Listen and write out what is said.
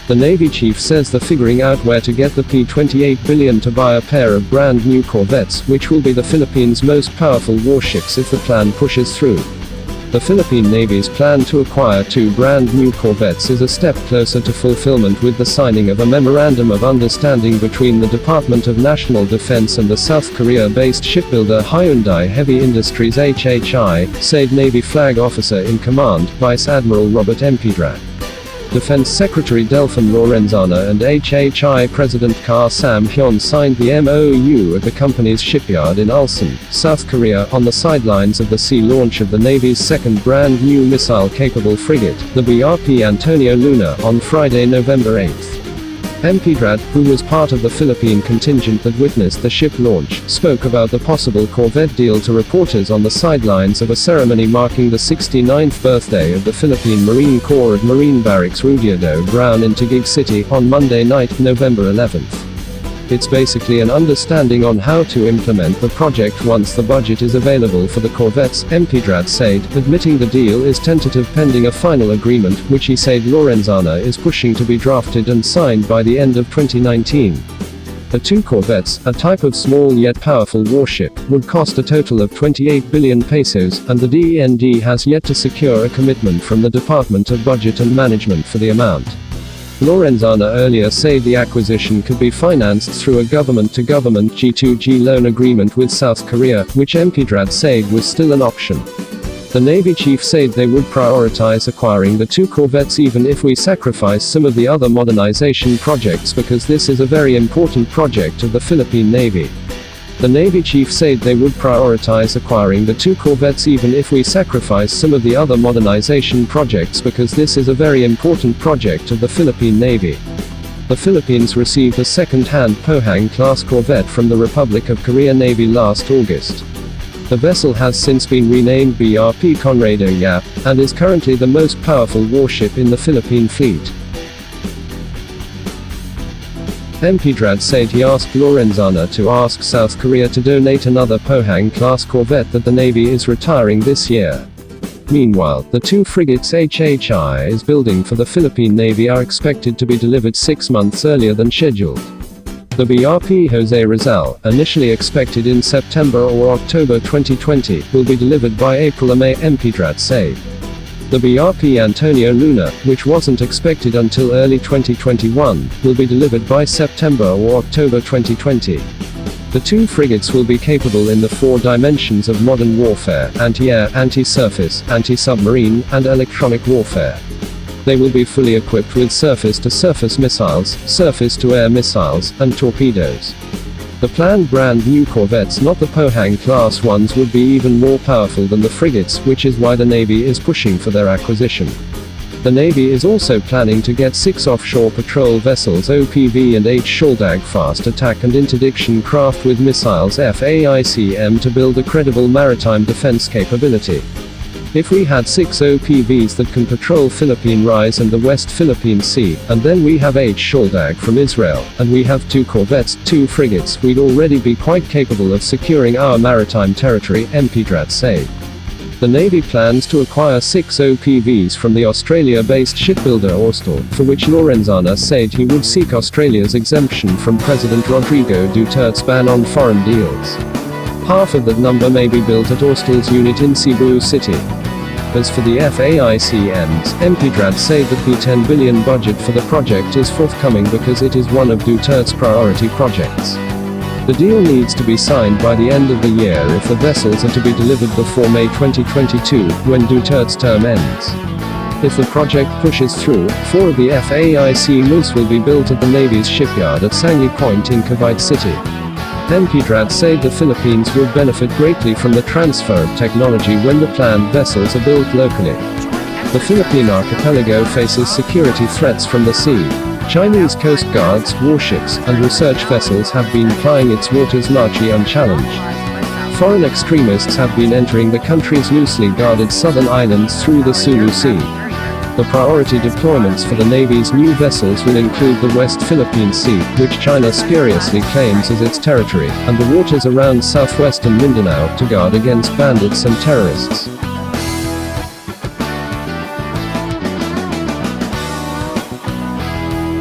The Navy chief says they're figuring out where to get the $28 billion to buy a pair of brand new corvettes, which will be the Philippines' most powerful warships if the plan pushes through. The Philippine Navy's plan to acquire 2 brand new corvettes is a step closer to fulfillment with the signing of a memorandum of understanding between the Department of National Defense and the South Korea-based shipbuilder Hyundai Heavy Industries HHI, said Navy Flag Officer in Command, Vice Admiral Robert Empedrad. Defense Secretary Delfin Lorenzana and HHI President Ka Sam-hyun signed the MOU at the company's shipyard in Ulsan, South Korea, on the sidelines of the sea launch of the Navy's second brand new missile-capable frigate, the BRP Antonio Luna, on Friday, November 8. Empedrad, who was part of the Philippine contingent that witnessed the ship launch, spoke about the possible corvette deal to reporters on the sidelines of a ceremony marking the 69th birthday of the Philippine Marine Corps at Marine Barracks Rudiado Brown in Taguig City, on Monday night, November 11. It's basically an understanding on how to implement the project once the budget is available for the corvettes, Empedrad said, admitting the deal is tentative pending a final agreement, which he said Lorenzana is pushing to be drafted and signed by the end of 2019. The 2 corvettes, a type of small yet powerful warship, would cost a total of 28 billion pesos, and the DND has yet to secure a commitment from the Department of Budget and Management for the amount. Lorenzana earlier said the acquisition could be financed through a government-to-government G2G loan agreement with South Korea, which Empedrad said was still an option. The Navy chief said they would prioritize acquiring the 2 corvettes even if we sacrifice some of the other modernization projects because this is a very important project of the Philippine Navy. The Navy chief said they would prioritize acquiring the 2 corvettes even if we sacrifice some of the other modernization projects because this is a very important project of the Philippine Navy. The Philippines received a second-hand Pohang-class corvette from the Republic of Korea Navy last August. The vessel has since been renamed BRP Conrado Yap, and is currently the most powerful warship in the Philippine fleet. Empedrad said he asked Lorenzana to ask South Korea to donate another Pohang-class corvette that the Navy is retiring this year. Meanwhile, the 2 frigates HHI is building for the Philippine Navy are expected to be delivered 6 months earlier than scheduled. The BRP Jose Rizal, initially expected in September or October 2020, will be delivered by April or May, Empedrad said. The BRP Antonio Luna, which wasn't expected until early 2021, will be delivered by September or October 2020. The 2 frigates will be capable in the 4 dimensions of modern warfare: anti-air, anti-surface, anti-submarine, and electronic warfare. They will be fully equipped with surface-to-surface missiles, surface-to-air missiles, and torpedoes. The planned brand new corvettes, not the Pohang-class ones, would be even more powerful than the frigates, which is why the Navy is pushing for their acquisition. The Navy is also planning to get 6 offshore patrol vessels OPV and 8 Shuldag fast attack and interdiction craft with missiles FAICM to build a credible maritime defense capability. If we had 6 OPVs that can patrol Philippine Rise and the West Philippine Sea, and then we have 8 Shuldag from Israel, and we have 2 corvettes, 2 frigates, we'd already be quite capable of securing our maritime territory, Empedrad said. The Navy plans to acquire 6 OPVs from the Australia-based shipbuilder Austal, for which Lorenzana said he would seek Australia's exemption from President Rodrigo Duterte's ban on foreign deals. Half of that number may be built at Austal's unit in Cebu City. As for the FAICMs, Empedrad said the P10 billion budget for the project is forthcoming because it is one of Duterte's priority projects. The deal needs to be signed by the end of the year if the vessels are to be delivered before May 2022, when Duterte's term ends. If the project pushes through, 4 of the FAICMs will be built at the Navy's shipyard at Sangley Point in Cavite City. Empedrad said the Philippines would benefit greatly from the transfer of technology when the planned vessels are built locally. The Philippine archipelago faces security threats from the sea. Chinese Coast Guards, warships, and research vessels have been plying its waters largely unchallenged. Foreign extremists have been entering the country's loosely guarded southern islands through the Sulu Sea. The priority deployments for the Navy's new vessels will include the West Philippine Sea, which China spuriously claims as its territory, and the waters around southwestern Mindanao to guard against bandits and terrorists.